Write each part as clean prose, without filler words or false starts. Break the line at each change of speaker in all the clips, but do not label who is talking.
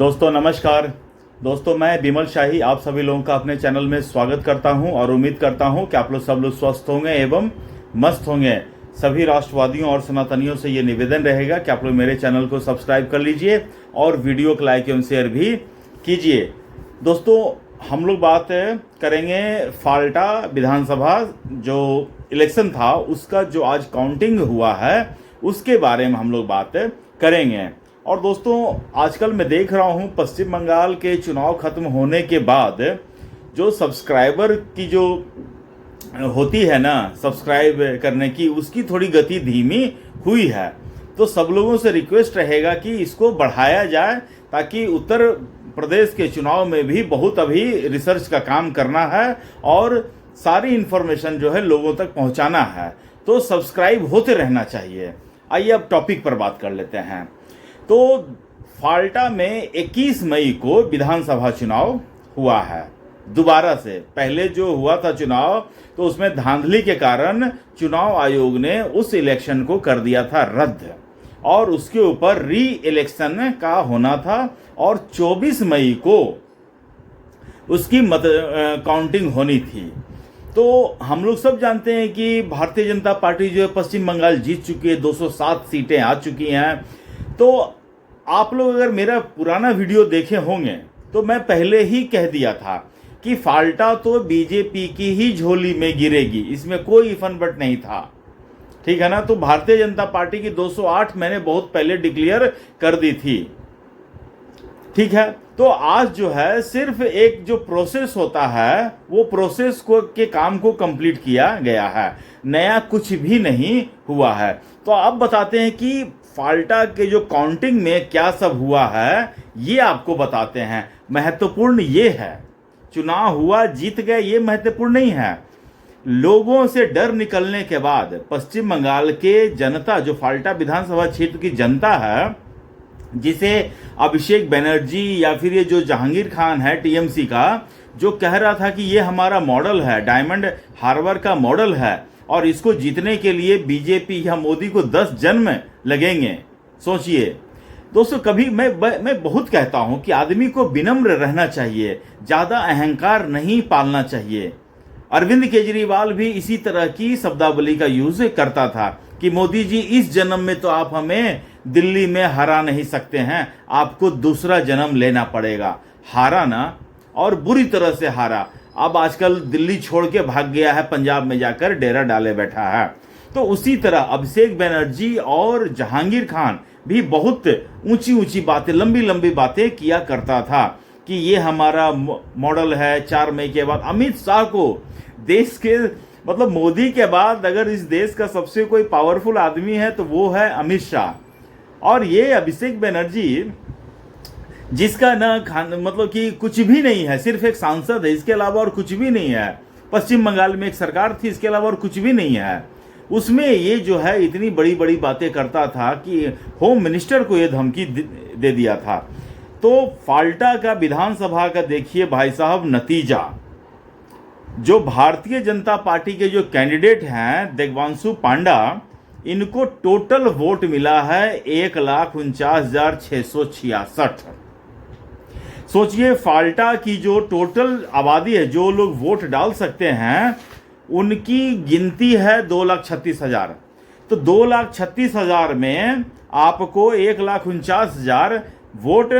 दोस्तों नमस्कार। दोस्तों मैं बिमल शाही आप सभी लोगों का अपने चैनल में स्वागत करता हूं और उम्मीद करता हूं कि आप लोग सब लोग स्वस्थ होंगे एवं मस्त होंगे। सभी राष्ट्रवादियों और सनातनियों से ये निवेदन रहेगा कि आप लोग मेरे चैनल को सब्सक्राइब कर लीजिए और वीडियो को लाइक एवं शेयर भी कीजिए। दोस्तों हम लोग बात करेंगे फाल्टा विधानसभा जो इलेक्शन था उसका जो आज काउंटिंग हुआ है उसके बारे में हम लोग बात करेंगे। और दोस्तों आजकल मैं देख रहा हूं पश्चिम बंगाल के चुनाव खत्म होने के बाद जो सब्सक्राइबर की जो होती है ना सब्सक्राइब करने की उसकी थोड़ी गति धीमी हुई है। तो सब लोगों से रिक्वेस्ट रहेगा कि इसको बढ़ाया जाए ताकि उत्तर प्रदेश के चुनाव में भी बहुत अभी रिसर्च का काम करना है और सारी इन्फॉर्मेशन जो है लोगों तक पहुंचाना है। तो सब्सक्राइब होते रहना चाहिए। आइए अब टॉपिक पर बात कर लेते हैं। तो फाल्टा में 21 मई को विधानसभा चुनाव हुआ है दोबारा से। पहले जो हुआ था चुनाव तो उसमें धांधली के कारण चुनाव आयोग ने उस इलेक्शन को कर दिया था रद्द और उसके ऊपर री इलेक्शन का होना था और 24 मई को उसकी काउंटिंग होनी थी। तो हम लोग सब जानते हैं कि भारतीय जनता पार्टी जो है पश्चिम बंगाल जीत चुकी है, 207 सीटें आ चुकी हैं। तो आप लोग अगर मेरा पुराना वीडियो देखे होंगे तो मैं पहले ही कह दिया था कि फाल्टा तो बीजेपी की ही झोली में गिरेगी, इसमें कोई इफन बट नहीं था। ठीक है ना। तो भारतीय जनता पार्टी की 208 मैंने बहुत पहले डिक्लेयर कर दी थी। ठीक है। तो आज जो है सिर्फ एक जो प्रोसेस होता है वो प्रोसेस को के काम को कंप्लीट किया गया है, नया कुछ भी नहीं हुआ है। तो अब बताते हैं कि फाल्टा के जो काउंटिंग में क्या सब हुआ है ये आपको बताते हैं। महत्वपूर्ण ये है, चुनाव हुआ जीत गए ये महत्वपूर्ण नहीं है। लोगों से डर निकलने के बाद पश्चिम बंगाल के जनता जो फाल्टा विधानसभा क्षेत्र की जनता है, जिसे अभिषेक बनर्जी या फिर ये जो जहांगीर खान है टीएमसी का, जो कह रहा था कि ये हमारा मॉडल है, डायमंड हार्बर का मॉडल है और इसको जीतने के लिए बीजेपी या मोदी को 10 जन्म लगेंगे। सोचिए दोस्तों, कभी मैं बहुत कहता हूं कि आदमी को विनम्र रहना चाहिए, ज्यादा अहंकार नहीं पालना चाहिए। अरविंद केजरीवाल भी इसी तरह की शब्दावली का यूज करता था कि मोदी जी इस जन्म में तो आप हमें दिल्ली में हरा नहीं सकते हैं, आपको दूसरा जन्म लेना पड़ेगा। हारा ना, और बुरी तरह से हारा। अब आजकल दिल्ली छोड़ के भाग गया है, पंजाब में जाकर डेरा डाले बैठा है। तो उसी तरह अभिषेक बनर्जी और जहांगीर खान भी बहुत ऊंची ऊंची बातें, लंबी लंबी बातें किया करता था कि ये हमारा मॉडल है। 4 मई के बाद अमित शाह को देश के मतलब मोदी के बाद अगर इस देश का सबसे कोई पावरफुल आदमी है तो वो है अमित शाह। और ये अभिषेक बनर्जी जिसका ना मतलब कि कुछ भी नहीं है, सिर्फ एक सांसद है, इसके अलावा और कुछ भी नहीं है। पश्चिम बंगाल में एक सरकार थी, इसके अलावा और कुछ भी नहीं है। उसमें ये जो है इतनी बड़ी बड़ी बातें करता था कि होम मिनिस्टर को ये धमकी दे दिया था। तो फाल्टा का विधानसभा का देखिए भाई साहब नतीजा। जो भारतीय जनता पार्टी के जो कैंडिडेट हैं देवांशु पांडा, इनको टोटल वोट मिला है 1,49,666। सोचिए फाल्टा की जो टोटल आबादी है, जो लोग वोट डाल सकते हैं, उनकी गिनती है 2,36,000। तो 2,36,000 में आपको 1,49,000 वोट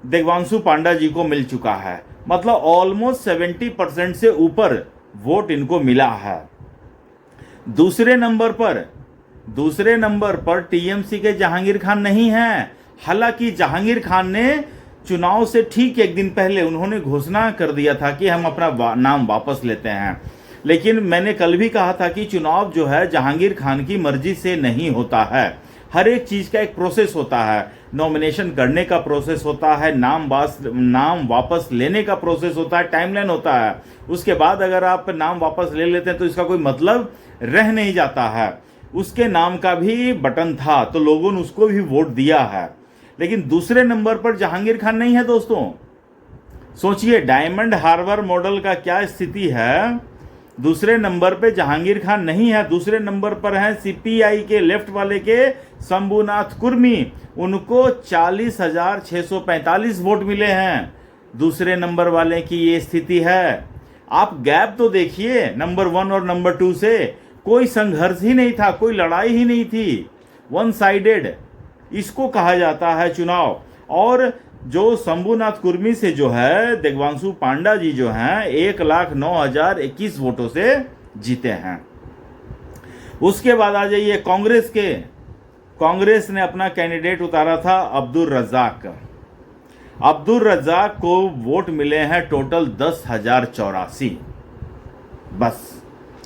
देवांशु पांडा जी को मिल चुका है। मतलब ऑलमोस्ट 70% से ऊपर वोट इनको मिला है। दूसरे नंबर पर टीएमसी के जहांगीर खान नहीं है। हालांकि जहांगीर खान ने चुनाव से ठीक एक दिन पहले उन्होंने घोषणा कर दिया था कि हम अपना नाम वापस लेते हैं। लेकिन मैंने कल भी कहा था कि चुनाव जो है जहांगीर खान की मर्जी से नहीं होता है। हर एक चीज का एक प्रोसेस होता है। नॉमिनेशन करने का प्रोसेस होता है, नाम वापस लेने का प्रोसेस होता है, टाइमलाइन होता है। उसके बाद अगर आप नाम वापस ले लेते हैं तो इसका कोई मतलब रह नहीं जाता है। उसके नाम का भी बटन था तो लोगों ने उसको भी वोट दिया है। लेकिन दूसरे नंबर पर जहांगीर खान नहीं है। दोस्तों सोचिए डायमंड हार्बर मॉडल का क्या स्थिति है। दूसरे नंबर पे जहांगीर खान नहीं है, दूसरे नंबर पर है सीपीआई के लेफ्ट वाले के शंभुनाथ कुर्मी, उनको 40,645 वोट मिले हैं। दूसरे नंबर वाले की ये स्थिति है। आप गैप तो देखिए नंबर 1 और नंबर 2 से, कोई संघर्ष ही नहीं था, कोई लड़ाई ही नहीं थी, वन साइडेड इसको कहा जाता है चुनाव। और जो शंभुनाथ कुर्मी से जो है देवांशु पांडा जी जो हैं 1,09,021 वोटों से जीते हैं। उसके बाद आ जाइए कांग्रेस के। कांग्रेस ने अपना कैंडिडेट उतारा था अब्दुल रज्जाक। अब्दुल रज्जाक को वोट मिले हैं टोटल 10,084। बस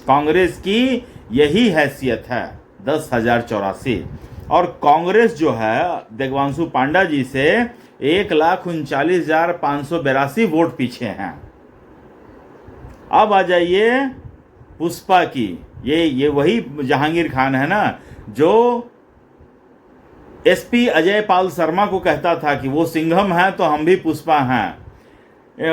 कांग्रेस की यही हैसियत है, 10,084। और कांग्रेस जो है देवांशु पांडा जी से 1,39,582 वोट पीछे हैं। अब आ जाइए पुष्पा की। ये वही जहांगीर खान है ना जो एसपी अजय पाल शर्मा को कहता था कि वो सिंघम है तो हम भी पुष्पा हैं।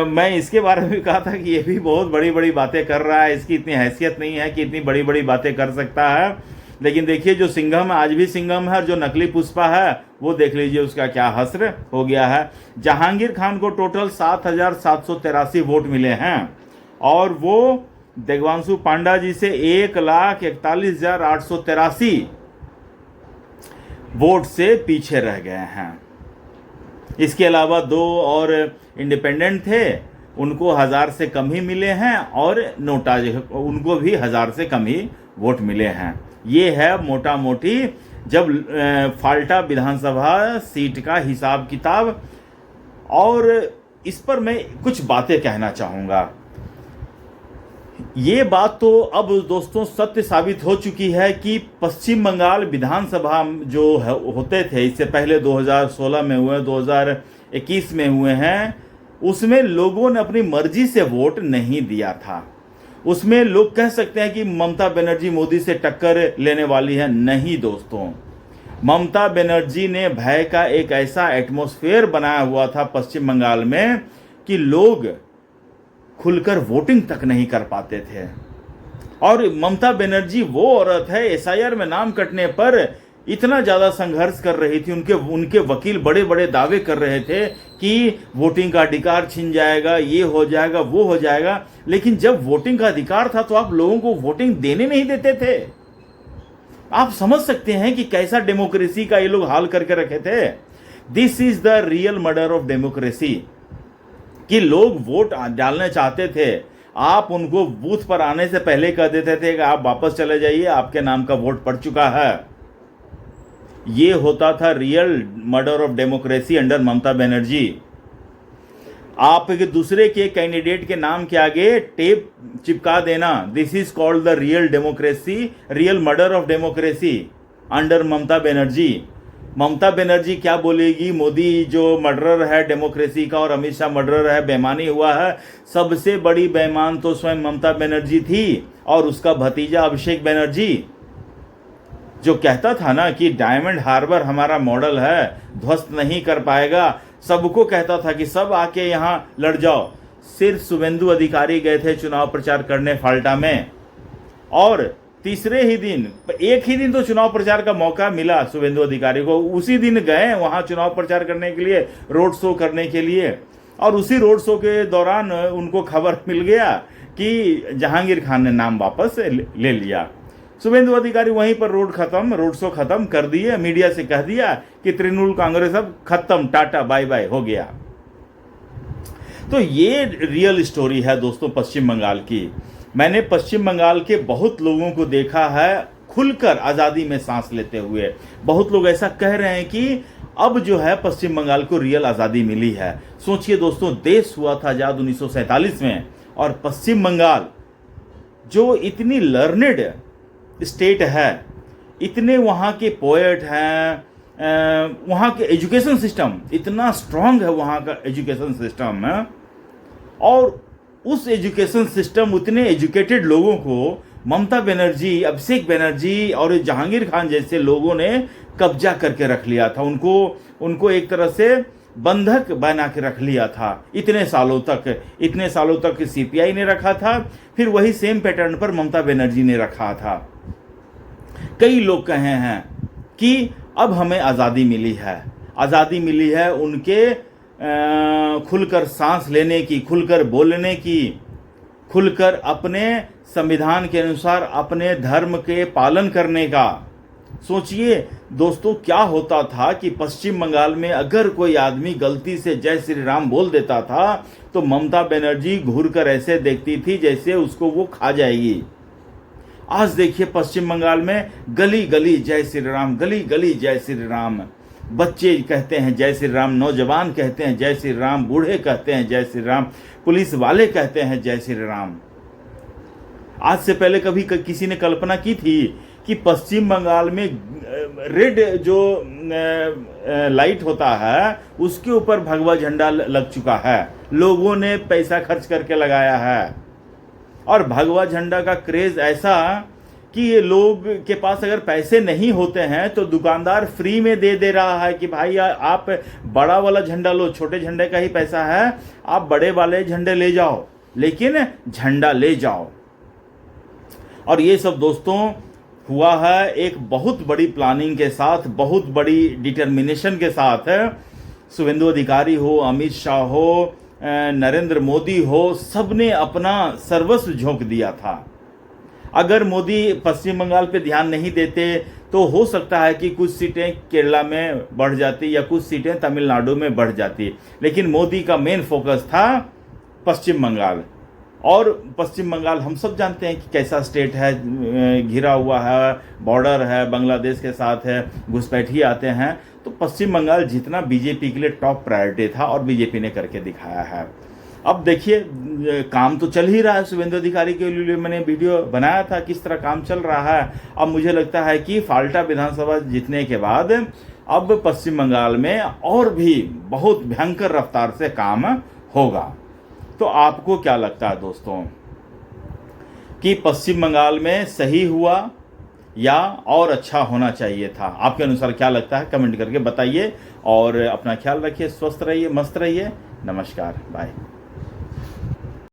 मैं इसके बारे में भी कहा था कि ये भी बहुत बड़ी बड़ी बातें कर रहा है, इसकी इतनी हैसियत नहीं है कि इतनी बड़ी बड़ी बातें कर सकता है। लेकिन देखिए जो सिंघम है आज भी सिंघम है, और जो नकली पुष्पा है वो देख लीजिए उसका क्या हस्र हो गया है। जहांगीर खान को टोटल 7,783 वोट मिले हैं और वो देवांशु पांडा जी से 1,41,883 वोट से पीछे रह गए हैं। इसके अलावा 2 और इंडिपेंडेंट थे, उनको 1,000 से कम ही मिले हैं, और नोटा उनको भी 1,000 से कम ही वोट मिले हैं। ये है मोटा मोटी जब फाल्टा विधानसभा सीट का हिसाब किताब। और इस पर मैं कुछ बातें कहना चाहूँगा। ये बात तो अब दोस्तों सत्य साबित हो चुकी है कि पश्चिम बंगाल विधानसभा जो होते थे, इससे पहले 2016 में हुए, 2021 में हुए हैं, उसमें लोगों ने अपनी मर्जी से वोट नहीं दिया था। उसमें लोग कह सकते हैं कि ममता बनर्जी मोदी से टक्कर लेने वाली है। नहीं दोस्तों, ममता बनर्जी ने भय का एक ऐसा एटमॉस्फेयर बनाया हुआ था पश्चिम बंगाल में कि लोग खुलकर वोटिंग तक नहीं कर पाते थे। और ममता बनर्जी वो औरत है, एसआईआर में नाम कटने पर इतना ज़्यादा संघर्ष कर रही थी। उनके वकील बड़े बड़े दावे कर रहे थे कि वोटिंग का अधिकार छिन जाएगा, ये हो जाएगा, वो हो जाएगा। लेकिन जब वोटिंग का अधिकार था तो आप लोगों को वोटिंग देने नहीं देते थे। आप समझ सकते हैं कि कैसा डेमोक्रेसी का ये लोग हाल करके रखे थे। This is the real murder of democracy, कि लोग वोट डालने चाहते थे, आप उनको बूथ पर आने से पहले कह देते थे कि आप वापस चले जाइए, आपके नाम का वोट पड़ चुका है। ये होता था real murder of democracy under Mamata Banerjee. आप एक दूसरे के कैंडिडेट के नाम के आगे टेप चिपका देना, this is called the real democracy, real murder of democracy under Mamata Banerjee. Mamata Banerjee क्या बोलेगी, मोदी जो मर्डरर है डेमोक्रेसी का और अमित शाह मर्डरर है, बेईमानी हुआ है। सबसे बड़ी बेईमान तो स्वयं ममता बनर्जी थी और उसका भतीजा अभिषेक बनर्जी, जो कहता था ना कि डायमंड हार्बर हमारा मॉडल है, ध्वस्त नहीं कर पाएगा। सबको कहता था कि सब आके यहाँ लड़ जाओ। सिर्फ शुभेंदु अधिकारी गए थे चुनाव प्रचार करने फाल्टा में, और तीसरे ही दिन, एक ही दिन तो चुनाव प्रचार का मौका मिला शुभेंदु अधिकारी को, उसी दिन गए वहां चुनाव प्रचार करने के लिए, रोड शो करने के लिए। और उसी रोड शो के दौरान उनको खबर मिल गया कि जहांगीर खान ने नाम वापस ले लिया। शुभेंदु अधिकारी वहीं पर रोड शो खत्म कर दिए, मीडिया से कह दिया कि तृणमूल कांग्रेस अब खत्म, टाटा बाय बाय हो गया। तो ये रियल स्टोरी है दोस्तों पश्चिम बंगाल की। मैंने पश्चिम बंगाल के बहुत लोगों को देखा है खुलकर आज़ादी में सांस लेते हुए। बहुत लोग ऐसा कह रहे हैं कि अब जो है पश्चिम बंगाल को रियल आज़ादी मिली है। सोचिए दोस्तों, देश हुआ था आज़ाद 1947 में, और पश्चिम बंगाल जो इतनी लर्नेड स्टेट है, इतने वहाँ के पोएट हैं, वहाँ के एजुकेशन सिस्टम इतना स्ट्रांग है, वहाँ का एजुकेशन सिस्टम है, और उस एजुकेशन सिस्टम, उतने एजुकेटेड लोगों को ममता बनर्जी, अभिषेक बनर्जी और जहांगीर खान जैसे लोगों ने कब्जा करके रख लिया था। उनको एक तरह से बंधक बना के रख लिया था इतने सालों तक सीपीआई ने रखा था, फिर वही सेम पैटर्न पर ममता बनर्जी ने रखा था। कई लोग कहे हैं कि अब हमें आज़ादी मिली है, आज़ादी मिली है उनके खुलकर सांस लेने की, खुलकर बोलने की, खुलकर अपने संविधान के अनुसार अपने धर्म के पालन करने का। सोचिए दोस्तों, क्या होता था कि पश्चिम बंगाल में अगर कोई आदमी गलती से जय श्री राम बोल देता था तो ममता बनर्जी घूर कर ऐसे देखती थी जैसे उसको वो खा जाएगी। आज देखिए पश्चिम बंगाल में गली गली जय श्री राम, गली गली जय श्री राम। बच्चे कहते हैं जय श्री राम, नौजवान कहते हैं जय श्री राम, बूढ़े कहते हैं जय श्री राम, पुलिस वाले कहते हैं जय श्री राम। आज से पहले कभी किसी ने कल्पना की थी कि पश्चिम बंगाल में रेड जो लाइट होता है उसके ऊपर भगवा झंडा लग चुका है, लोगों ने पैसा खर्च करके लगाया है। और भगवा झंडा का क्रेज ऐसा कि ये लोग के पास अगर पैसे नहीं होते हैं तो दुकानदार फ्री में दे रहा है कि भाई आप बड़ा वाला झंडा लो, छोटे झंडे का ही पैसा है, आप बड़े वाले झंडे ले जाओ, लेकिन झंडा ले जाओ। और ये सब दोस्तों हुआ है एक बहुत बड़ी प्लानिंग के साथ, बहुत बड़ी डिटर्मिनेशन के साथ। शुभेंदु अधिकारी हो, अमित शाह हो, नरेंद्र मोदी हो, सबने अपना सर्वस्व झोंक दिया था। अगर मोदी पश्चिम बंगाल पे ध्यान नहीं देते तो हो सकता है कि कुछ सीटें केरला में बढ़ जाती या कुछ सीटें तमिलनाडु में बढ़ जाती, लेकिन मोदी का मेन फोकस था पश्चिम बंगाल। और पश्चिम बंगाल हम सब जानते हैं कि कैसा स्टेट है, घिरा हुआ है, बॉर्डर है, बांग्लादेश के साथ है, घुसपैठिए आते हैं। तो पश्चिम बंगाल जितना बीजेपी के लिए टॉप प्रायोरिटी था और बीजेपी ने करके दिखाया है। अब देखिए काम तो चल ही रहा है। शुभेंदु अधिकारी के लिए मैंने वीडियो बनाया था किस तरह काम चल रहा है। अब मुझे लगता है कि फाल्टा विधानसभा जीतने के बाद अब पश्चिम बंगाल में और भी बहुत भयंकर रफ्तार से काम होगा। तो आपको क्या लगता है दोस्तों कि पश्चिम बंगाल में सही हुआ या और अच्छा होना चाहिए था? आपके अनुसार क्या लगता है कमेंट करके बताइए और अपना ख्याल रखिए, स्वस्थ रहिए, मस्त रहिए। नमस्कार, बाय।